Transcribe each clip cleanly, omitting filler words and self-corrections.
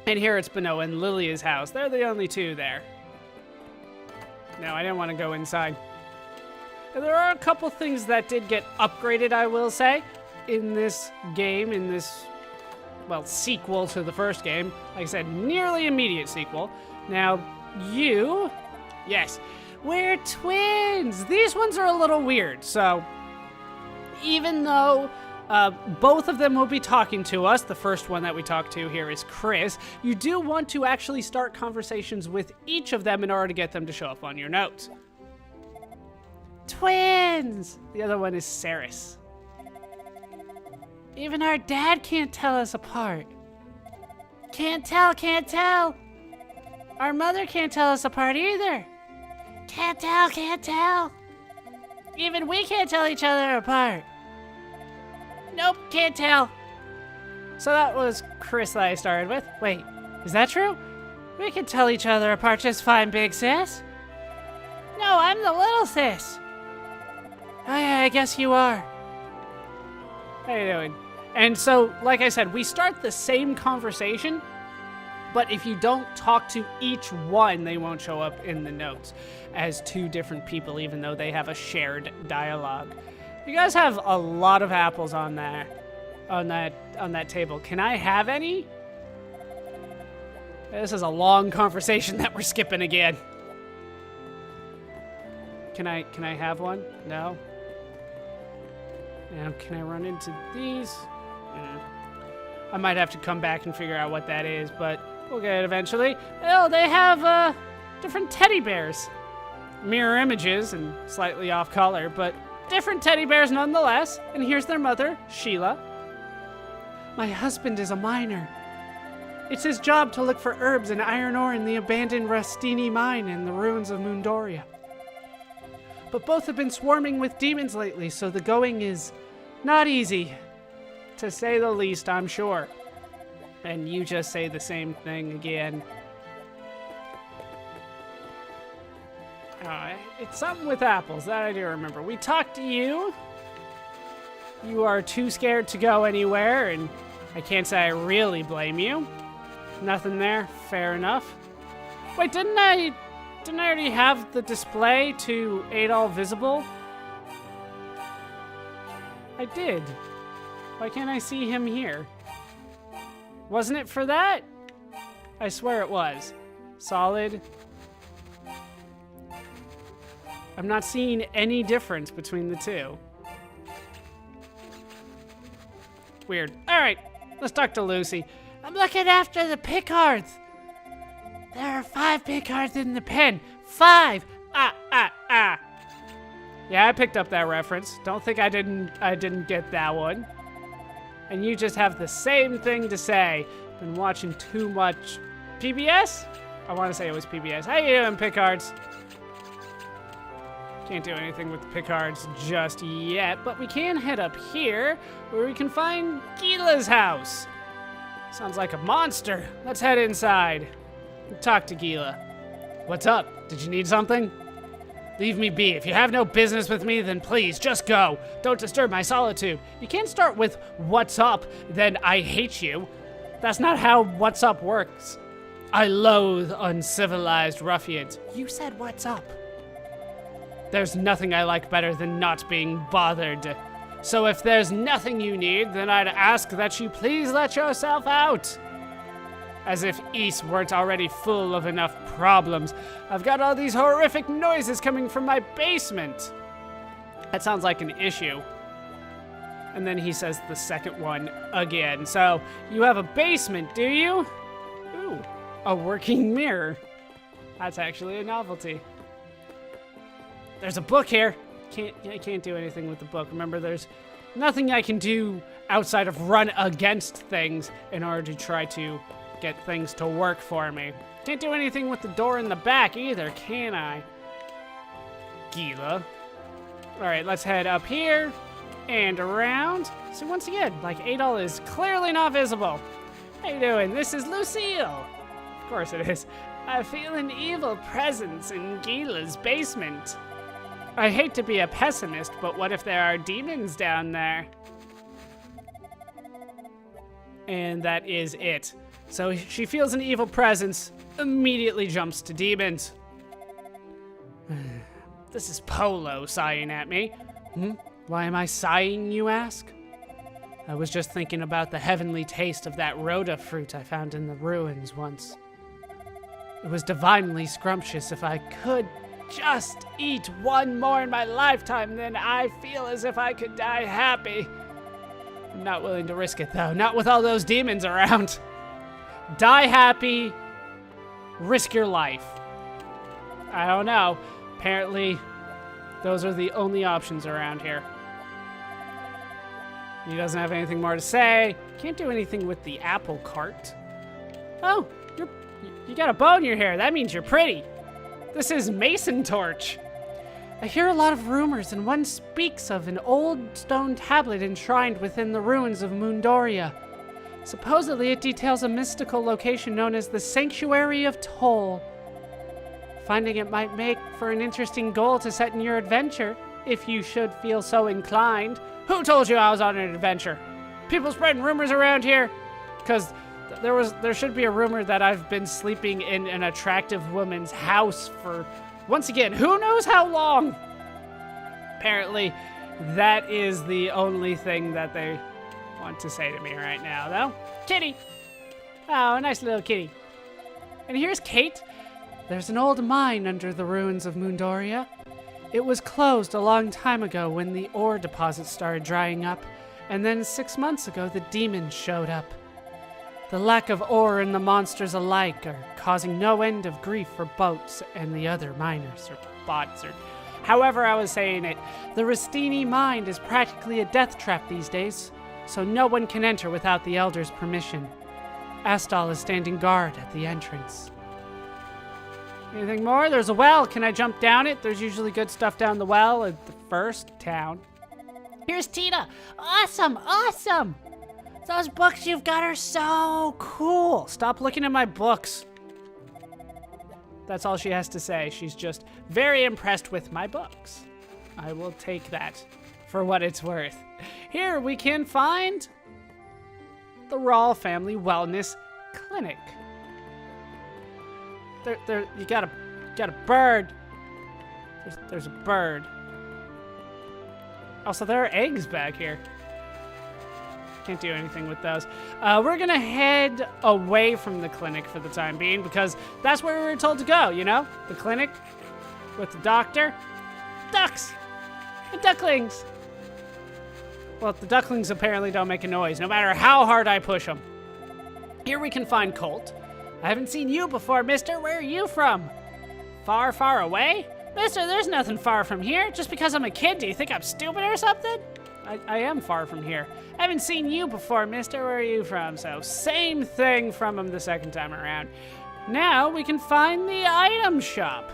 And here it's Benoa and Lilia's house. They're the only two there. No, I didn't want to go inside. There are a couple things that did get upgraded, I will say, in this game, in this, well, sequel to the first game. Like I said, nearly immediate sequel. Now, you, yes, we're twins. These ones are a little weird, so even though both of them will be talking to us, the first one that we talk to here is Chris, you do want to actually start conversations with each of them in order to get them to show up on your notes. Twins! The other one is Ceres. Even our dad can't tell us apart. Can't tell. Our mother can't tell us apart either. Can't tell. Even we can't tell each other apart. Nope, can't tell. So that was Chris that I started with. Wait, is that true? We can tell each other apart just fine, big sis. No, I'm the little sis. Oh yeah, I guess you are. How you doing? And so, like I said, we start the same conversation, but if you don't talk to each one, they won't show up in the notes as two different people, even though they have a shared dialogue. You guys have a lot of apples on there, on that table. Can I have any? This is a long conversation that we're skipping again. Can I have one? No. Now, can I run into these? I might have to come back and figure out what that is, but we'll get it eventually. Oh, they have different teddy bears. Mirror images and slightly off color, but different teddy bears nonetheless. And here's their mother, Sheila. My husband is a miner. It's his job to look for herbs and iron ore in the abandoned Rastini mine in the ruins of Mundoria. But both have been swarming with demons lately, so the going is not easy, to say the least, I'm sure. And you just say the same thing again. It's something with apples, that I do remember. We talked to you. You are too scared to go anywhere, and I can't say I really blame you. Nothing there, fair enough. Wait, didn't I already have the display to Adol visible? I did. Why can't I see him here? Wasn't it for that? I swear it was. Solid. I'm not seeing any difference between the two. Weird. Alright, let's talk to Lucy. I'm looking after the Picards. There are 5 Picards in the pen. 5! Yeah, I picked up that reference. Don't think I didn't get that one. And you just have the same thing to say. Been watching too much PBS? I want to say it was PBS. How you doing, Picards? Can't do anything with the Picards just yet, but we can head up here where we can find Gila's house. Sounds like a monster. Let's head inside. Talk to Gila. What's up? Did you need something? Leave me be. If you have no business with me, then please, just go. Don't disturb my solitude. You can't start with, what's up, then I hate you. That's not how what's up works. I loathe uncivilized ruffians. You said what's up. There's nothing I like better than not being bothered. So if there's nothing you need, then I'd ask that you please let yourself out. As if East weren't already full of enough problems. I've got all these horrific noises coming from my basement. That sounds like an issue. And then he says the second one again. So, you have a basement, do you? Ooh, a working mirror. That's actually a novelty. There's a book here. I can't do anything with the book. Remember, there's nothing I can do outside of run against things in order to try to get things to work for me. Can't do anything with the door in the back either, can I? Gila. Alright, let's head up here and around. So once again, like Adol is clearly not visible. How you doing? This is Lucille. Of course it is. I feel an evil presence in Gila's basement. I hate to be a pessimist, but what if there are demons down there? And that is it. So she feels an evil presence, immediately jumps to demons. This is Polo sighing at me. Why am I sighing, you ask? I was just thinking about the heavenly taste of that Rhoda fruit I found in the ruins once. It was divinely scrumptious. If I could just eat one more in my lifetime, then I feel as if I could die happy. I'm not willing to risk it, though. Not with all those demons around. Die happy, risk your life. I don't know. Apparently, those are the only options around here. He doesn't have anything more to say. Can't do anything with the apple cart. Oh, you got a bow in your hair. That means you're pretty. This is Mason Torch. I hear a lot of rumors, and one speaks of an old stone tablet enshrined within the ruins of Mundoria. Supposedly, it details a mystical location known as the Sanctuary of Toll. Finding it might make for an interesting goal to set in your adventure, if you should feel so inclined. Who told you I was on an adventure? People spreading rumors around here? Because there should be a rumor that I've been sleeping in an attractive woman's house for, once again, who knows how long? Apparently, that is the only thing that they want to say to me right now, though. Kitty! Oh, a nice little kitty. And here's Kate. There's an old mine under the ruins of Mundoria. It was closed a long time ago when the ore deposits started drying up, and then 6 months ago the demons showed up. The lack of ore and the monsters alike are causing no end of grief for boats and the other miners, or bots, or however I was saying it. The Restini mine is practically a death trap these days, so no one can enter without the Elder's permission. Astal is standing guard at the entrance. Anything more? There's a well. Can I jump down it? There's usually good stuff down the well at the first town. Here's Tina. Awesome, awesome. Those books you've got are so cool. Stop looking at my books. That's all she has to say. She's just very impressed with my books. I will take that for what it's worth. Here we can find the Rawl Family Wellness Clinic. You got a bird. There's a bird. Also, there are eggs back here. Can't do anything with those. We're gonna head away from the clinic for the time being because that's where we were told to go, you know? The clinic with the doctor. Ducks and ducklings. Well, the ducklings apparently don't make a noise, no matter how hard I push them. Here we can find Colt. I haven't seen you before, mister. Where are you from? Far, far away? Mister, there's nothing far from here. Just because I'm a kid, do you think I'm stupid or something? I am far from here. I haven't seen you before, mister. Where are you from? So, same thing from him the second time around. Now, we can find the item shop.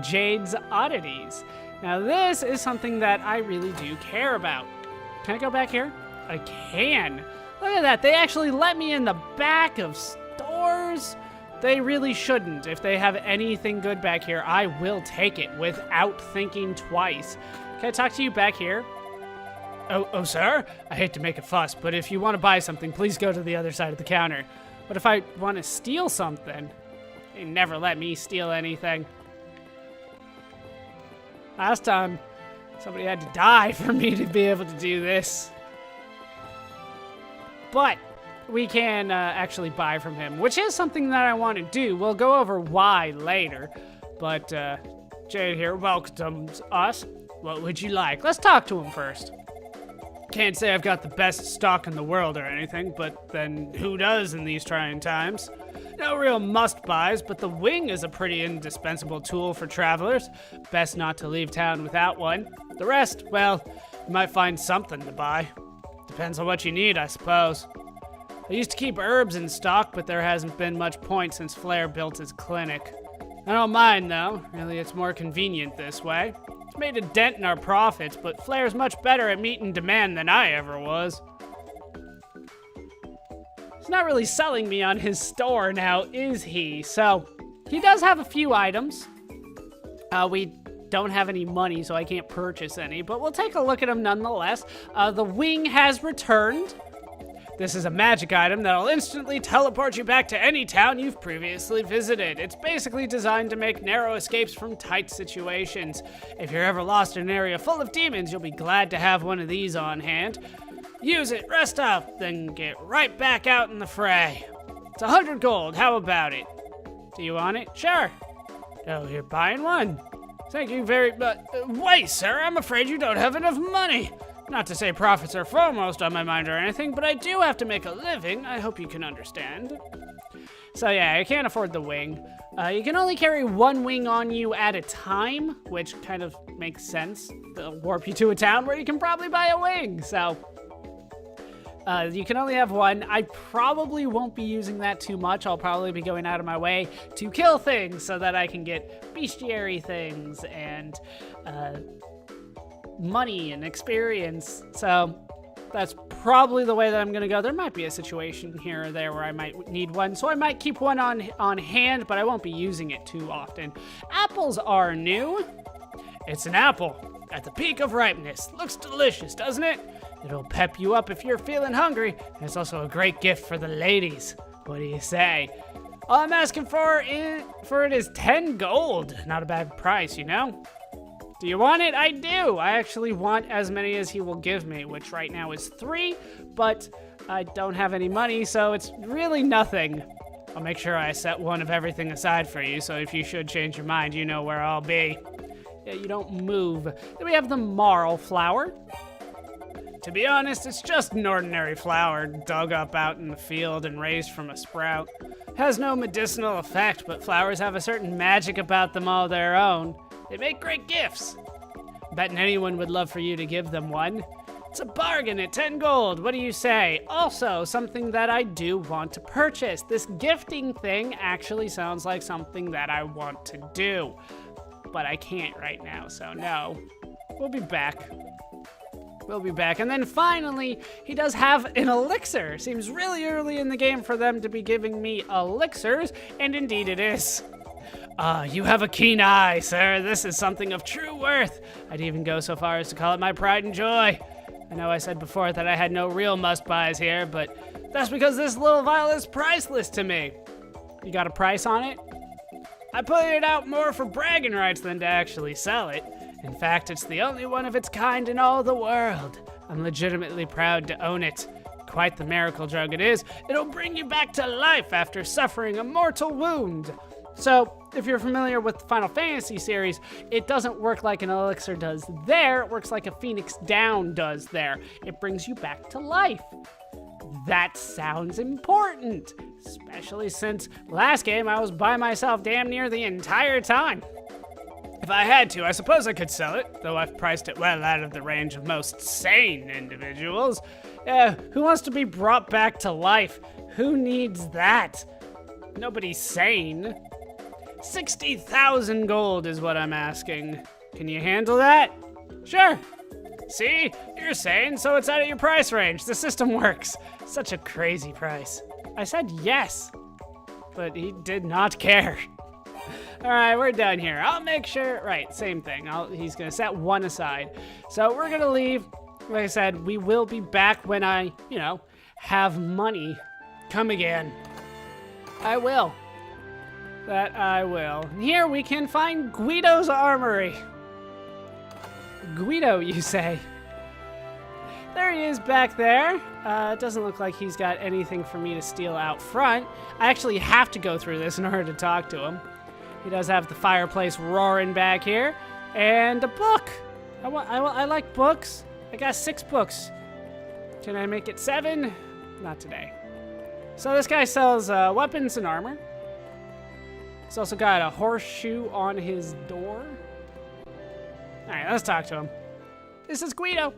Jade's Oddities. Now, this is something that I really do care about. Can I go back here? I can. Look at that. They actually let me in the back of stores. They really shouldn't. If they have anything good back here, I will take it without thinking twice. Can I talk to you back here? Oh, sir? I hate to make a fuss, but if you want to buy something, please go to the other side of the counter. But if I want to steal something, they never let me steal anything. Last time, somebody had to die for me to be able to do this. But we can actually buy from him, which is something that I want to do. We'll go over why later. But Jade here welcomes us. What would you like? Let's talk to him first. Can't say I've got the best stock in the world or anything, but then who does in these trying times? No real must-buys, but the wing is a pretty indispensable tool for travelers. Best not to leave town without one. The rest, well, you might find something to buy. Depends on what you need, I suppose. I used to keep herbs in stock, but there hasn't been much point since Flair built his clinic. I don't mind, though. Really, it's more convenient this way. It's made a dent in our profits, but Flair's much better at meeting demand than I ever was. He's not really selling me on his store now, is he? So, he does have a few items. We don't have any money, so I can't purchase any, but we'll take a look at them nonetheless. The wing has returned. This is a magic item that'll instantly teleport you back to any town you've previously visited. It's basically designed to make narrow escapes from tight situations. If you're ever lost in an area full of demons, you'll be glad to have one of these on hand. Use it, rest up, then get right back out in the fray. It's 100 gold, how about it? Do you want it? Sure. Oh, you're buying one. Thank you very much. Wait, sir, I'm afraid you don't have enough money. Not to say profits are foremost on my mind or anything, but I do have to make a living. I hope you can understand. So yeah, I can't afford the wing. You can only carry one wing on you at a time, which kind of makes sense. They'll warp you to a town where you can probably buy a wing, so... you can only have one. I probably won't be using that too much. I'll probably be going out of my way to kill things so that I can get bestiary things and money and experience. So that's probably the way that I'm gonna go. There might be a situation here or there where I might need one, so I might keep one on hand, but I won't be using it too often. Apples are new. It's an apple at the peak of ripeness. Looks delicious, doesn't it? It'll pep you up if you're feeling hungry, and it's also a great gift for the ladies. What do you say? All I'm asking for it is 10 gold. Not a bad price, you know? Do you want it? I do. I actually want as many as he will give me, which right now is 3, but I don't have any money, so it's really nothing. I'll make sure I set one of everything aside for you, so if you should change your mind, you know where I'll be. Yeah, you don't move. Then we have the marl flower. To be honest, it's just an ordinary flower dug up out in the field and raised from a sprout. Has no medicinal effect, but flowers have a certain magic about them all their own. They make great gifts. Betting anyone would love for you to give them one. It's a bargain at 10 gold. What do you say? Also, something that I do want to purchase. This gifting thing actually sounds like something that I want to do, but I can't right now, so no. We'll be back. We'll be back. And then finally, he does have an elixir. Seems really early in the game for them to be giving me elixirs, and indeed it is. You have a keen eye, sir. This is something of true worth. I'd even go so far as to call it my pride and joy. I know I said before that I had no real must-buys here, but that's because this little vial is priceless to me. You got a price on it? I put it out more for bragging rights than to actually sell it. In fact, it's the only one of its kind in all the world. I'm legitimately proud to own it. Quite the miracle drug it is. It'll bring you back to life after suffering a mortal wound. So, if you're familiar with the Final Fantasy series, it doesn't work like an elixir does there. It works like a Phoenix Down does there. It brings you back to life. That sounds important, especially since last game I was by myself damn near the entire time. If I had to, I suppose I could sell it, though I've priced it well out of the range of most sane individuals. Who wants to be brought back to life? Who needs that? Nobody's sane. 60,000 gold is what I'm asking. Can you handle that? Sure. See? You're sane, so it's out of your price range. The system works. Such a crazy price. I said yes, but he did not care. All right, we're done here. I'll make sure, right, same thing. He's gonna set one aside. So we're gonna leave. Like I said, we will be back when I, have money. Come again. I will. That I will. Here we can find Guido's armory. Guido, you say? There he is back there. It doesn't look like he's got anything for me to steal out front. I actually have to go through this in order to talk to him. He does have the fireplace roaring back here. And a book. I like books. I got 6 books. Can I make it 7? Not today. So this guy sells weapons and armor. He's also got a horseshoe on his door. All right, let's talk to him. This is Guido.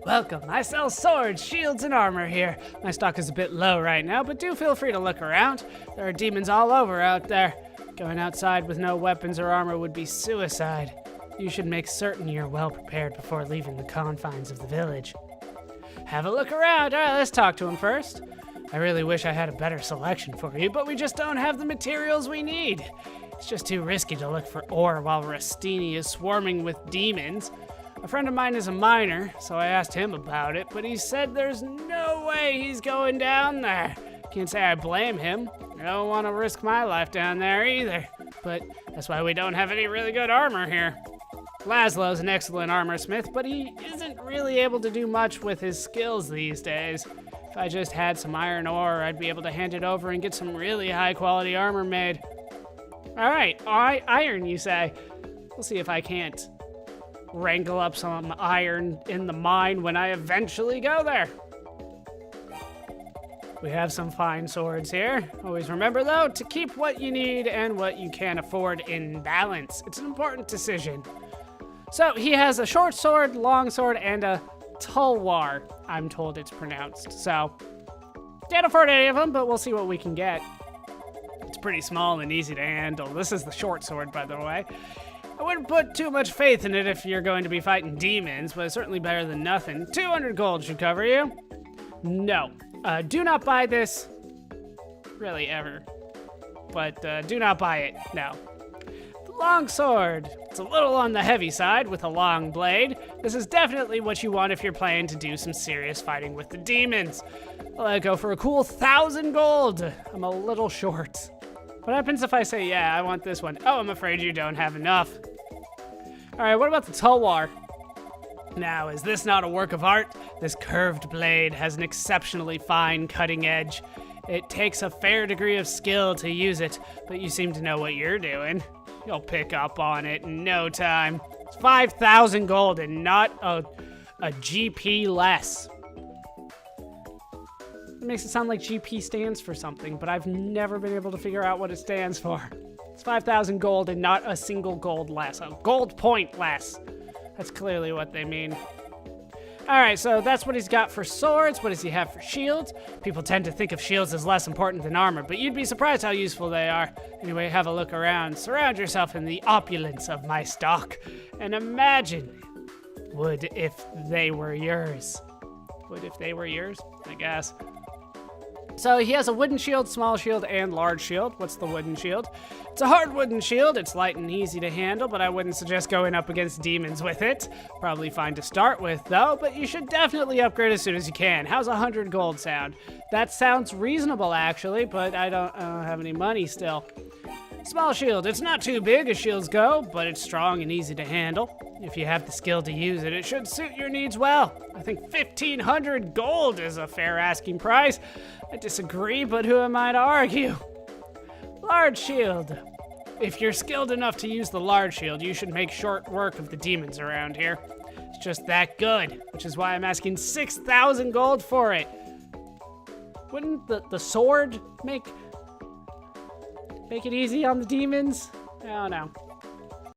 Welcome. I sell swords, shields, and armor here. My stock is a bit low right now, but do feel free to look around. There are demons all over out there. Going outside with no weapons or armor would be suicide. You should make certain you're well prepared before leaving the confines of the village. Have a look around. All right, let's talk to him first. I really wish I had a better selection for you, but we just don't have the materials we need. It's just too risky to look for ore while Rastini is swarming with demons. A friend of mine is a miner, so I asked him about it, but he said there's no way he's going down there. Can't say I blame him. I don't want to risk my life down there either. But that's why we don't have any really good armor here. Laszlo's an excellent armor smith, but he isn't really able to do much with his skills these days. If I just had some iron ore, I'd be able to hand it over and get some really high quality armor made. All right, iron, you say? We'll see if I can't wrangle up some iron in the mine when I eventually go there. We have some fine swords here. Always remember, though, to keep what you need and what you can afford in balance. It's an important decision. So he has a short sword, long sword, and a tulwar, I'm told it's pronounced. So can't afford any of them, but we'll see what we can get. It's pretty small and easy to handle. This is the short sword, by the way. I wouldn't put too much faith in it if you're going to be fighting demons, but it's certainly better than nothing. 200 gold should cover you. No. Do not buy this. Really, ever. But do not buy it. No. The long sword. It's a little on the heavy side with a long blade. This is definitely what you want if you're planning to do some serious fighting with the demons. I'll go for a cool 1,000 gold. I'm a little short. What happens if I say, yeah, I want this one? Oh, I'm afraid you don't have enough. All right, what about the tulwar? Now, is this not a work of art? This curved blade has an exceptionally fine cutting edge. It takes a fair degree of skill to use it, but you seem to know what you're doing. You'll pick up on it in no time. It's 5,000 gold and not a GP less. It makes it sound like GP stands for something, but I've never been able to figure out what it stands for. It's 5,000 gold and not a single gold less. A gold point less. That's clearly what they mean. All right, so that's what he's got for swords. What does he have for shields? People tend to think of shields as less important than armor, but you'd be surprised how useful they are. Anyway, have a look around. Surround yourself in the opulence of my stock, and imagine would if they were yours. Would if they were yours, I guess. So he has a wooden shield, small shield, and large shield. What's the wooden shield? It's a hard wooden shield. It's light and easy to handle, but I wouldn't suggest going up against demons with it. Probably fine to start with, though, but you should definitely upgrade as soon as you can. How's 100 gold sound? That sounds reasonable, actually, but I don't have any money still. Small shield. It's not too big as shields go, but it's strong and easy to handle. If you have the skill to use it, it should suit your needs well. I think 1,500 gold is a fair asking price. I disagree, but who am I to argue? Large shield. If you're skilled enough to use the large shield, you should make short work of the demons around here. It's just that good, which is why I'm asking 6,000 gold for it. Wouldn't the sword make it easy on the demons? I don't know.